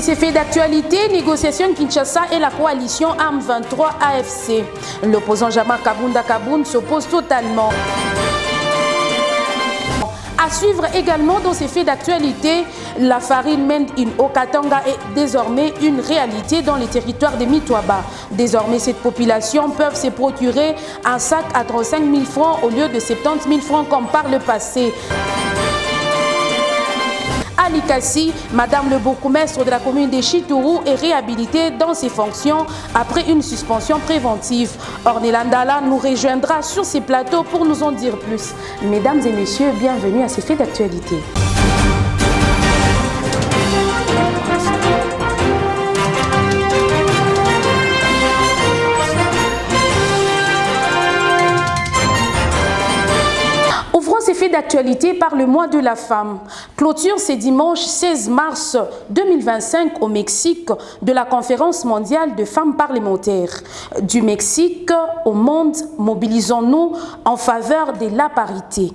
ces faits d'actualité, négociation Kinshasa et la coalition Arme 23 AFC. L'opposant Jama Kabunda Kaboun s'oppose totalement. À suivre également dans ces faits d'actualité, la farine made in Okatanga est désormais une réalité dans les territoires de Mitwaba. Désormais, cette population peut se procurer un sac à 35 000 francs au lieu de 70 000 francs comme par le passé. À Likasi, Madame le bourgmestre de la commune de Chitourou est réhabilitée dans ses fonctions après une suspension préventive. Ornelandala nous rejoindra sur ces plateaux pour nous en dire plus. Mesdames et messieurs, bienvenue à ces faits d'actualité. D'actualité par le mois de la femme. Clôture ce dimanche 16 mars 2025 au Mexique de la conférence mondiale de femmes parlementaires. Du Mexique au monde, mobilisons-nous en faveur de la parité.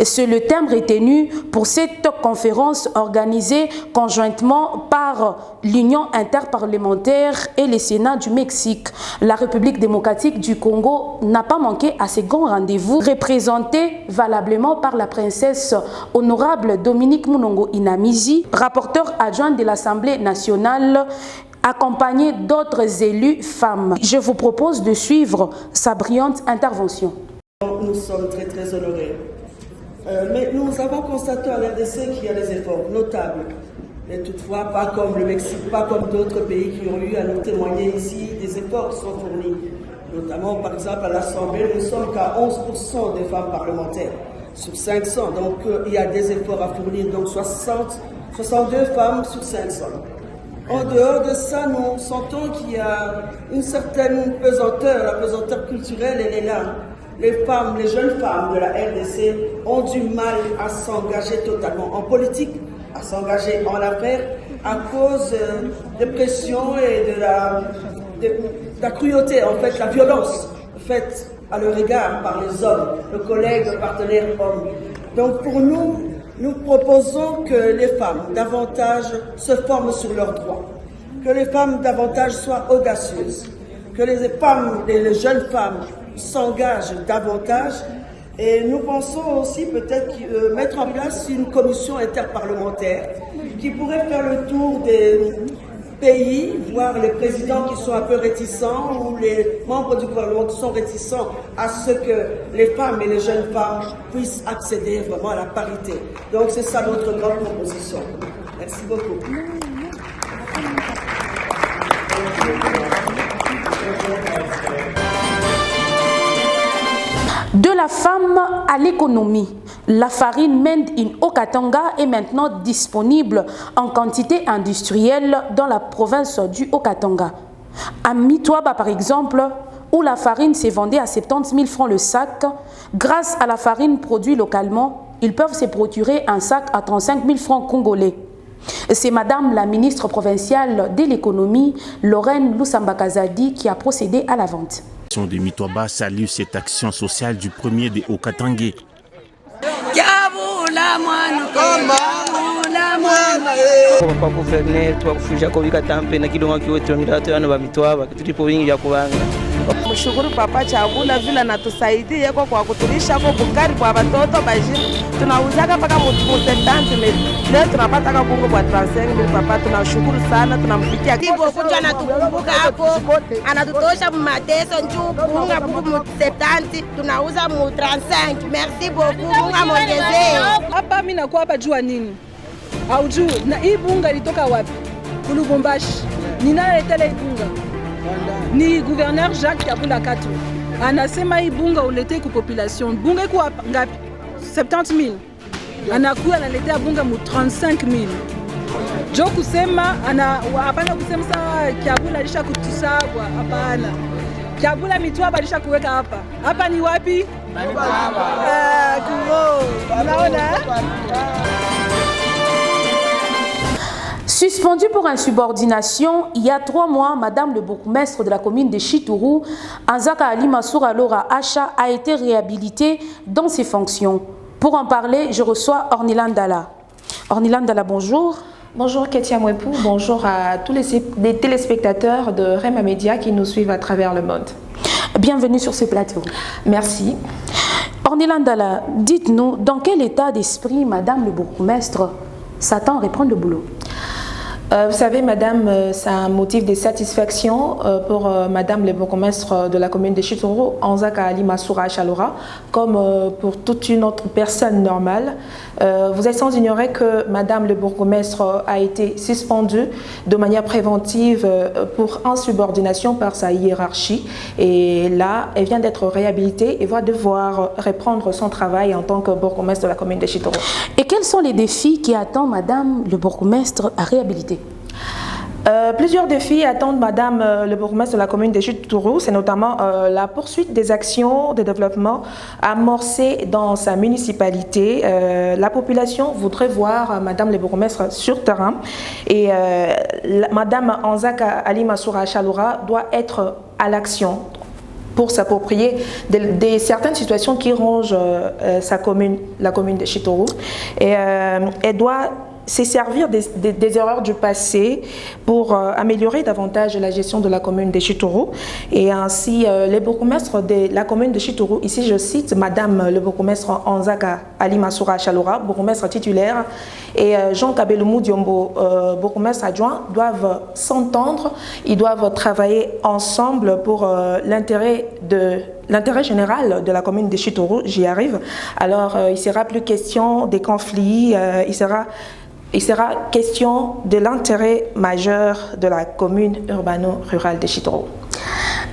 C'est le thème retenu pour cette conférence organisée conjointement par l'Union interparlementaire et le Sénat du Mexique. La République démocratique du Congo n'a pas manqué à ce grand rendez-vous, représenté valablement par la princesse honorable Dominique Munongo Inamizi, rapporteur adjoint de l'Assemblée nationale, accompagnée d'autres élus femmes. Je vous propose de suivre sa brillante intervention. Nous sommes très honorés. Mais nous avons constaté en RDC qu'il y a des efforts notables. Mais toutefois, pas comme le Mexique, pas comme d'autres pays qui ont eu à nous témoigner ici, des efforts qui sont fournis. Notamment, par exemple, à l'Assemblée, nous ne sommes qu'à 11% des femmes parlementaires sur 500. Donc, il y a des efforts à fournir. Donc, 62 femmes sur 500. En dehors de ça, nous sentons qu'il y a une certaine pesanteur. La pesanteur culturelle, elle est là. Les femmes, les jeunes femmes de la RDC ont du mal à s'engager totalement en politique, à s'engager en affaires à cause des pressions et de la cruauté, en fait, la violence faite à leur égard par les hommes, nos collègues, nos partenaires hommes. Donc pour nous, nous proposons que les femmes davantage se forment sur leurs droits, que les femmes davantage soient audacieuses, que les femmes et les jeunes femmes s'engagent davantage, et nous pensons aussi peut-être mettre en place une commission interparlementaire qui pourrait faire le tour des pays, voir les présidents qui sont un peu réticents ou les membres du gouvernement qui sont réticents à ce que les femmes et les jeunes femmes puissent accéder vraiment à la parité. Donc c'est ça notre grande proposition. Merci beaucoup. De la femme à l'économie, la farine made in Okatanga est maintenant disponible en quantité industrielle dans la province du Okatanga. À Mitwaba par exemple, où la farine s'est vendue à 70 000 francs le sac, grâce à la farine produite localement, ils peuvent se procurer un sac à 35 000 francs congolais. C'est Madame la ministre provinciale de l'économie, Lorraine Lusambakazadi, qui a procédé à la vente. De Mitwaba salue cette action sociale du premier des Okatangais. Mshukuru Papa Chagula vile anatusaidia kwa kutulisha kwa bungari kwa watoto bajini. Tunauzaka mpaka musetanti leo tunapata kama bungo kwa 35,000. Papa tunashukuru sana, tunampikia hivyo kunja anatukumbuka hapo, anatutosha mateso njoo bunga bungo musetanti tunauza mu 35. Merci beaucoup, bunga mwongezee. Hapa mimi nakuwa hapa jua nini? Au juu na hii bunga ilitoka wapi? Kulubumbashi. Ninaleta hii bunga. Ni gouverneur Jacques Kabunda Katu. Anasema hii bunga ulete ku population. Bunga iko ngapi? 70,000. Anakuwa analetea bunga mu 35,000. Jo kusema hapana kusema sawa Kabula alisha kutusabwa, hapana. Kabula Mitwaba alisha kuweka hapa. Hapa ni wapi? Unaona? Suspendue pour insubordination, il y a 3 mois, Madame le bourgmestre de la commune de Chitourou, Anzaka Ali Massoura Lora Acha, a été réhabilitée dans ses fonctions. Pour en parler, je reçois Ornelandala. Ornelandala, bonjour. Bonjour Ketia Mwepou, bonjour à tous les téléspectateurs de Rema Media qui nous suivent à travers le monde. Bienvenue sur ce plateau. Merci. Ornella Ndala, dites-nous dans quel état d'esprit Madame le bourgmestre s'attend à reprendre le boulot? Vous savez, Madame, c'est un motif de satisfaction pour Madame le bourgmestre de la commune de Chitoro, Anzaka Ali Massoura Chalora, comme pour toute une autre personne normale. Vous êtes sans ignorer que Madame le bourgmestre a été suspendue de manière préventive pour insubordination par sa hiérarchie. Et là, elle vient d'être réhabilitée et va devoir reprendre son travail en tant que bourgmestre de la commune de Chitoro. Et quels sont les défis qui attendent Madame le bourgmestre à réhabiliter? Plusieurs défis attendent Madame le bourgmestre de la commune de Chitoro. C'est notamment la poursuite des actions de développement amorcées dans sa municipalité. La population voudrait voir Madame le bourgmestre sur terrain et Madame Anzaka Ali Massoura Chalora doit être à l'action pour s'approprier de certaines situations qui rongent sa commune, la commune de Chitoro. Et elle doit se servir des erreurs du passé pour améliorer davantage la gestion de la commune de Chitoro. Et ainsi, les bourgmestres de la commune de Chitoro, ici je cite Madame le bourgmestre Anzaka Ali Massoura Chalora, bourgmestre titulaire, et Jean Kabelou Diombo, bourgmestre adjoint, doivent s'entendre, ils doivent travailler ensemble pour l'intérêt général de la commune de Chitoro. J'y arrive. Alors, il ne sera plus question des conflits, il sera question de l'intérêt majeur de la commune urbano-rurale de Chitoro.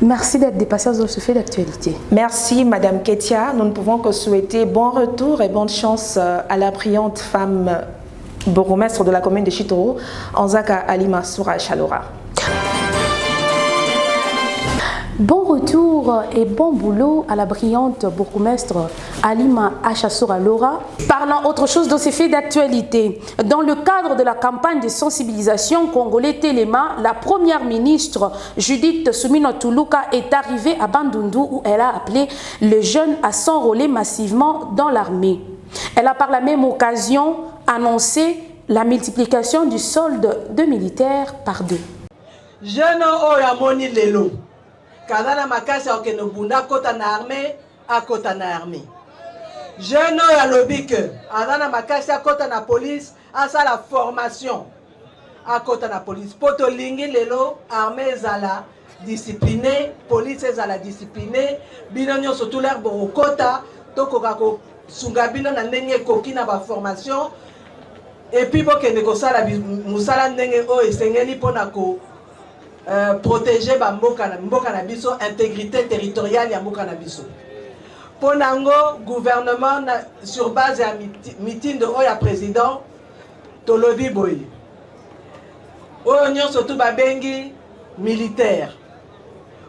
Merci d'être dépassée dans ce fait d'actualité. Merci Madame Ketia. Nous ne pouvons que souhaiter bon retour et bonne chance à la brillante femme bourgmestre de la commune de Chitoro, Anzaka Ali Massoura Chalora. Bon retour et bon boulot à la brillante bourgmestre Alima Achassoura Laura. Parlant autre chose dans ces faits d'actualité. Dans le cadre de la campagne de sensibilisation Congolais Téléma, la première ministre Judith Soumino Tuluka est arrivée à Bandundu où elle a appelé les jeunes à s'enrôler massivement dans l'armée. Elle a par la même occasion annoncé la multiplication du solde de militaires par 2. Jeune Oyamoni Lelo. Kazana makasi okeno bunda kota na armée a kota na armée. Jeune ya lobik azana makasi a kota na police a sa la formation a kota na police poto lingi lelo armée zala discipliné police zala discipliné bino nyonso tout l'air bo kota to kokako sunga bino na ndenge koki na ba formation et puis bokende ko sala musala ndenge o esengeli pona ko protéger mboka na biso intégrité territoriale ya mboka na biso. Ponango gouvernement sur base ya meeting de oya président tolobi boy. Oyo nyonso tu babengi militaire.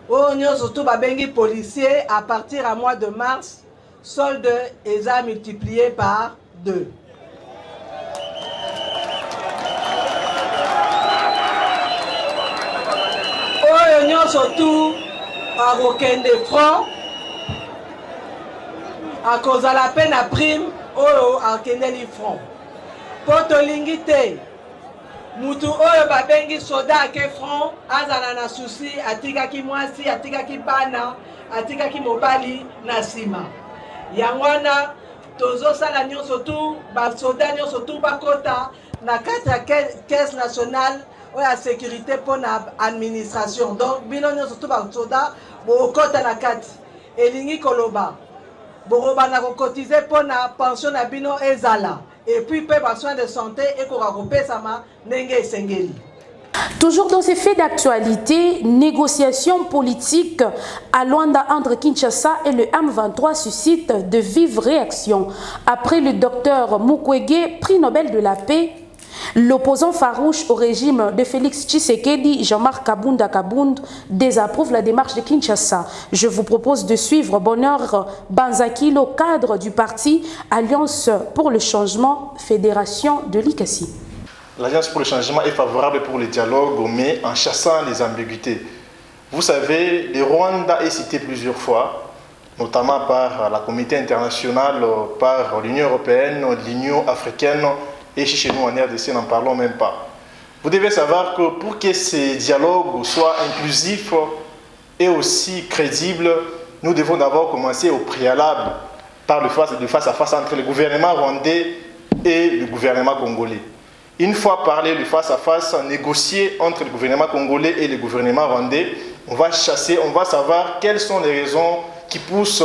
Oyo nyonso tu babengi policier à partir à mois de mars solde eza multiplié par 2. Surtout à aucun des francs à cause de la peine à prime ou à Kendeli franc. Pour te lingiter, mutu oyo babengi soda ke franc azana na souci atika ki mwasi atika ki bana atika ki mobali na sima. Yangwana tozo sala nyonso tu ba soda nyonso tu bakota na kati ya caisse nationale la sécurité pour l'administration. Donc, bino surtout par soda, bo kota na kati. Elingi koloba. Bo na cotiser pour la pension na bino ezala. Et puis peut soins de santé et ko rakope sama nenge sengeli. Toujours dans ces faits d'actualité, négociations politiques à Luanda entre Kinshasa et le M23 suscitent de vives réactions. Après le docteur Mukwege, prix Nobel de la paix, l'opposant farouche au régime de Félix Tshisekedi, Jean-Marc Kabunda Kabund, désapprouve la démarche de Kinshasa. Je vous propose de suivre Bonheur Banzakilo, cadre du parti Alliance pour le changement, fédération de l'ICASI. L'Alliance pour le changement est favorable pour le dialogue, mais en chassant les ambiguïtés. Vous savez, le Rwanda est cité plusieurs fois, notamment par la communauté internationale, par l'Union européenne, l'Union africaine et chez nous en RDC, n'en parlons même pas. Vous devez savoir que pour que ces dialogues soient inclusifs et aussi crédibles, nous devons d'abord commencer au préalable par le face à face entre le gouvernement rwandais et le gouvernement congolais. Une fois parlé le face à face, négocié entre le gouvernement congolais et le gouvernement rwandais, on va savoir quelles sont les raisons qui poussent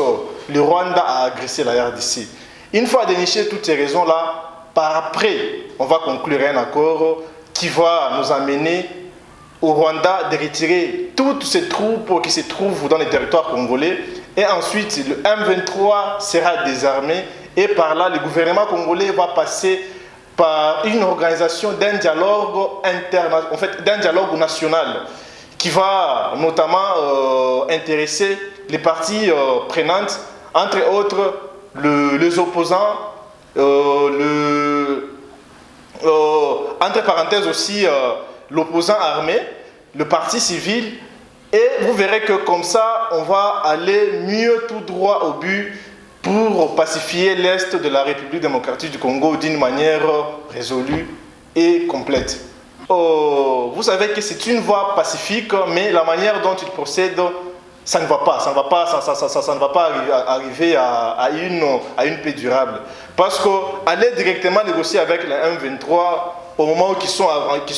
le Rwanda à agresser la RDC. Une fois déniché toutes ces raisons-là, par après, on va conclure un accord qui va nous amener au Rwanda de retirer toutes ces troupes qui se trouvent dans les territoires congolais. Et ensuite, le M23 sera désarmé. Et par là, le gouvernement congolais va passer par une organisation d'un dialogue d'un dialogue national qui va notamment intéresser les parties prenantes, entre autres les opposants, entre parenthèses aussi l'opposant armé, le parti civil, et vous verrez que comme ça, on va aller mieux tout droit au but pour pacifier l'Est de la République démocratique du Congo d'une manière résolue et complète. Vous savez que c'est une voie pacifique, mais la manière dont il procède, ça ne va pas, ça ne va pas arriver à une paix durable. Parce qu'aller directement négocier avec les M23 au moment où ils sont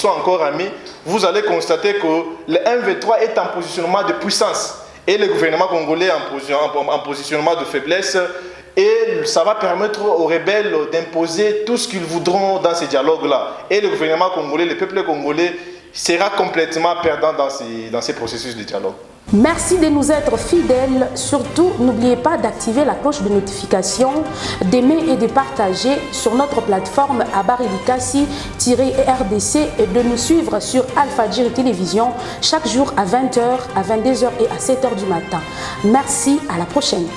encore amis, vous allez constater que le M23 est en positionnement de puissance et le gouvernement congolais en positionnement de faiblesse, et ça va permettre aux rebelles d'imposer tout ce qu'ils voudront dans ces dialogues-là. Et le gouvernement congolais, le peuple congolais sera complètement perdant dans ces processus de dialogue. Merci de nous être fidèles. Surtout, n'oubliez pas d'activer la cloche de notification, d'aimer et de partager sur notre plateforme Habari-Likasi-RDC et de nous suivre sur Alpha-Djiri Télévision chaque jour à 20h, à 22h et à 7h du matin. Merci, à la prochaine.